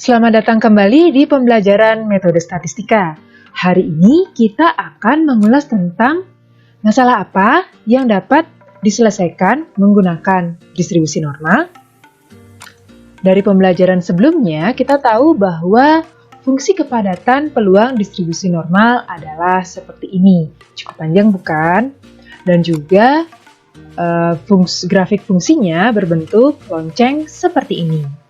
Selamat datang kembali di pembelajaran metode statistika. Hari ini kita akan mengulas tentang masalah apa yang dapat diselesaikan menggunakan distribusi normal. Dari pembelajaran sebelumnya, kita tahu bahwa fungsi kepadatan peluang distribusi normal adalah seperti ini. Cukup panjang bukan? Dan juga grafik fungsinya berbentuk lonceng seperti ini.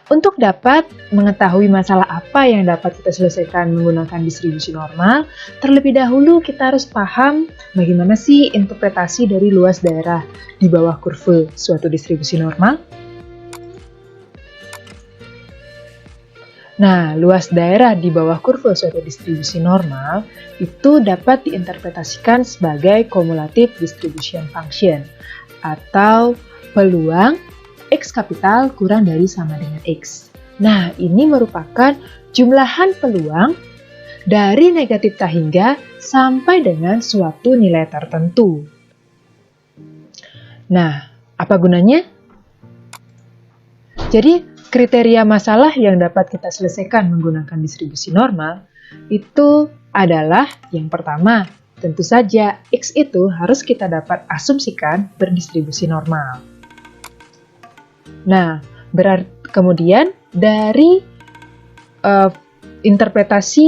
Untuk dapat mengetahui masalah apa yang dapat kita selesaikan menggunakan distribusi normal, terlebih dahulu kita harus paham bagaimana sih interpretasi dari luas daerah di bawah kurva suatu distribusi normal. Nah, luas daerah di bawah kurva suatu distribusi normal itu dapat diinterpretasikan sebagai cumulative distribution function atau peluang X kapital kurang dari sama dengan X. Nah, ini merupakan jumlahan peluang dari negatif tak hingga sampai dengan suatu nilai tertentu. Nah, apa gunanya? Jadi, kriteria masalah yang dapat kita selesaikan menggunakan distribusi normal itu adalah yang pertama, tentu saja X itu harus kita dapat asumsikan berdistribusi normal. Nah, kemudian dari interpretasi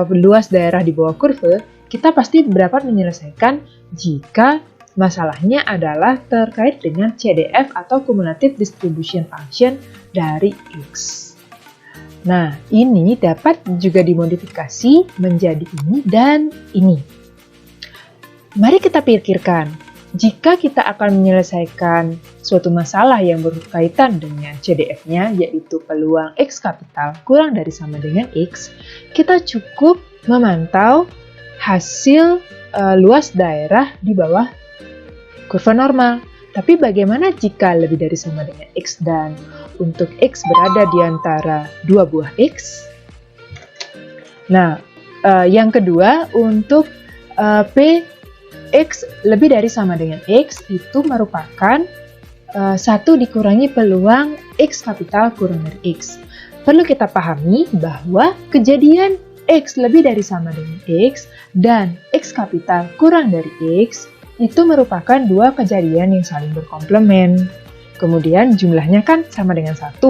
luas daerah di bawah kurva, kita pasti dapat menyelesaikan jika masalahnya adalah terkait dengan CDF atau Cumulative Distribution Function dari X. Nah, ini dapat juga dimodifikasi menjadi ini dan ini. Mari kita pikirkan. Jika kita akan menyelesaikan suatu masalah yang berkaitan dengan CDF-nya, yaitu peluang X kapital kurang dari sama dengan X, kita cukup memantau hasil luas daerah di bawah kurva normal. Tapi bagaimana jika lebih dari sama dengan X dan untuk X berada di antara dua buah X? Nah, yang kedua untuk P X lebih dari sama dengan X itu merupakan 1 dikurangi peluang X kapital kurang dari X. Perlu kita pahami bahwa kejadian X lebih dari sama dengan X dan X kapital kurang dari X itu merupakan dua kejadian yang saling berkomplement. Kemudian jumlahnya kan sama dengan 1,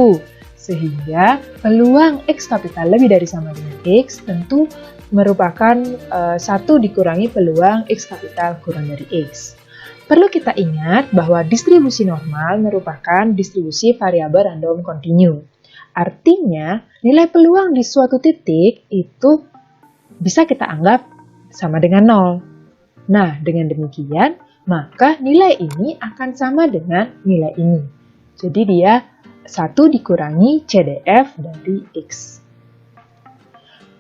sehingga peluang X kapital lebih dari sama dengan X tentu merupakan 1 dikurangi peluang X kapital kurang dari X. Perlu kita ingat bahwa distribusi normal merupakan distribusi variabel random continue. Artinya, nilai peluang di suatu titik itu bisa kita anggap sama dengan 0. Nah, dengan demikian, maka nilai ini akan sama dengan nilai ini. Jadi dia 1 dikurangi CDF dari X.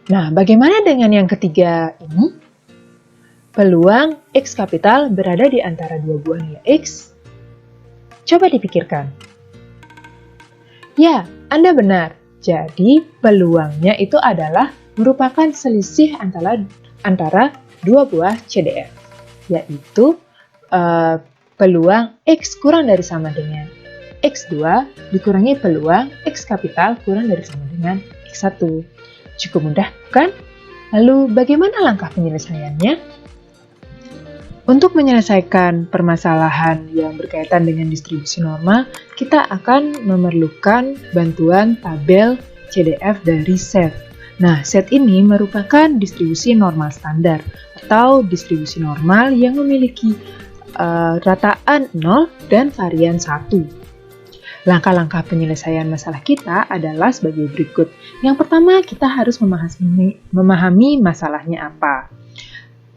Nah, bagaimana dengan yang ketiga ini? Peluang X kapital berada di antara dua buah nilai X. Coba dipikirkan. Ya, Anda benar. Jadi, peluangnya itu adalah merupakan selisih antara dua buah CDF, yaitu peluang X kurang dari sama dengan X2 dikurangi peluang X kapital kurang dari sama dengan X1. Cukup mudah, bukan? Lalu, bagaimana langkah penyelesaiannya? Untuk menyelesaikan permasalahan yang berkaitan dengan distribusi normal, kita akan memerlukan bantuan tabel CDF dari set. Nah, set ini merupakan distribusi normal standar atau distribusi normal yang memiliki rataan 0 dan varian 1. Langkah-langkah penyelesaian masalah kita adalah sebagai berikut. Yang pertama, kita harus memahami masalahnya apa.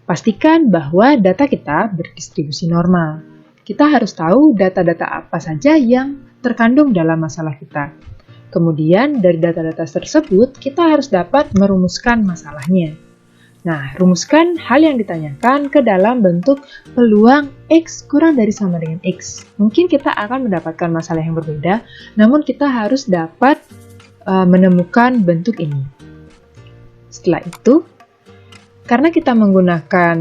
Pastikan bahwa data kita berdistribusi normal. Kita harus tahu data-data apa saja yang terkandung dalam masalah kita. Kemudian, dari data-data tersebut, kita harus dapat merumuskan masalahnya. Nah, rumuskan hal yang ditanyakan ke dalam bentuk peluang X kurang dari sama dengan X. Mungkin kita akan mendapatkan masalah yang berbeda, namun kita harus dapat menemukan bentuk ini. Setelah itu, Karena kita menggunakan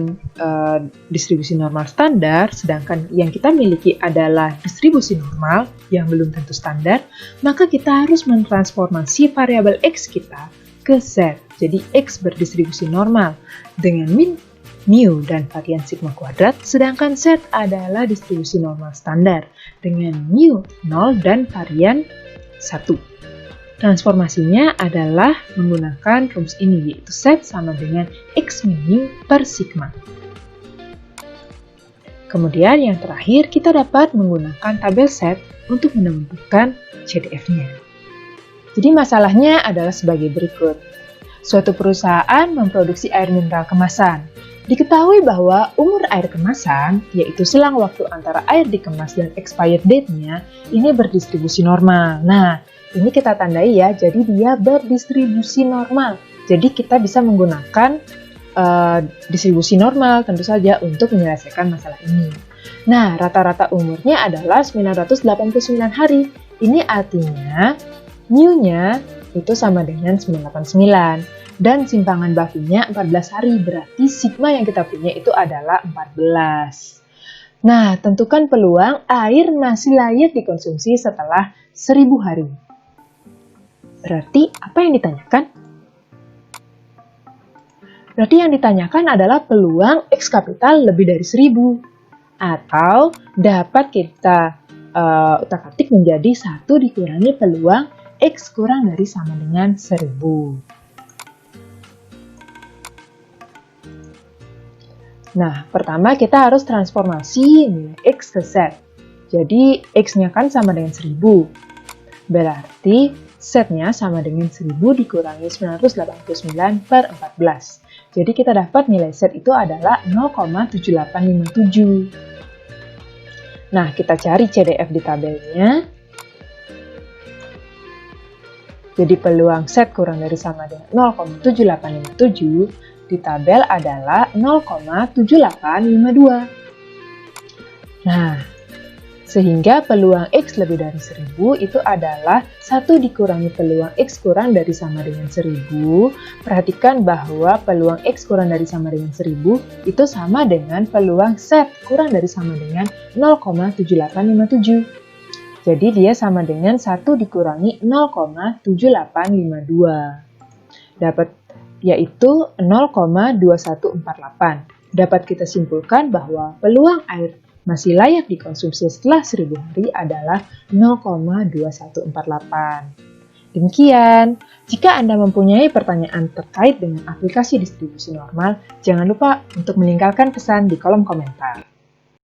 distribusi normal standar, sedangkan yang kita miliki adalah distribusi normal yang belum tentu standar, maka kita harus mentransformasi variabel X kita ke Z. Jadi X berdistribusi normal dengan min, mu, dan varian sigma kuadrat, sedangkan Z adalah distribusi normal standar dengan mu 0 dan varian 1. Transformasinya adalah menggunakan rumus ini, yaitu Z sama dengan X min mu per sigma. Kemudian yang terakhir, kita dapat menggunakan tabel Z untuk menentukan CDF-nya. Jadi masalahnya adalah sebagai berikut. Suatu perusahaan memproduksi air mineral kemasan. Diketahui bahwa umur air kemasan, yaitu selang waktu antara air dikemas dan expired date-nya, ini berdistribusi normal. Nah, ini kita tandai ya, jadi dia berdistribusi normal. Jadi kita bisa menggunakan distribusi normal tentu saja untuk menyelesaikan masalah ini. Nah, rata-rata umurnya adalah 989 hari. Ini artinya mu-nya itu sama dengan 989. Dan simpangan bakunya 14 hari, berarti sigma yang kita punya itu adalah 14. Nah, tentukan peluang air masih layak dikonsumsi setelah 1000 hari. Berarti apa yang ditanyakan? Berarti yang ditanyakan adalah peluang X kapital lebih dari 1000. Atau dapat kita utak-atik menjadi 1 dikurangi peluang X kurang dari sama dengan 1000. Nah, pertama kita harus transformasi nilai X ke Z. Jadi, X-nya kan sama dengan 1000. Berarti, Z-nya sama dengan 1000 dikurangi 989 per 14. Jadi, kita dapat nilai Z itu adalah 0,7857. Nah, kita cari CDF di tabelnya. Jadi, peluang Z kurang dari sama dengan 0,7857 di tabel adalah 0,7852. Nah, sehingga peluang X lebih dari 1000 itu adalah 1 dikurangi peluang X kurang dari sama dengan 1000. Perhatikan bahwa peluang X kurang dari sama dengan 1000 itu sama dengan peluang Z kurang dari sama dengan 0,7857. Jadi dia sama dengan 1 dikurangi 0,7852. Dapat yaitu 0,2148. Dapat kita simpulkan bahwa peluang air masih layak dikonsumsi setelah 1000 hari adalah 0,2148. Demikian, jika Anda mempunyai pertanyaan terkait dengan aplikasi distribusi normal, jangan lupa untuk meninggalkan pesan di kolom komentar.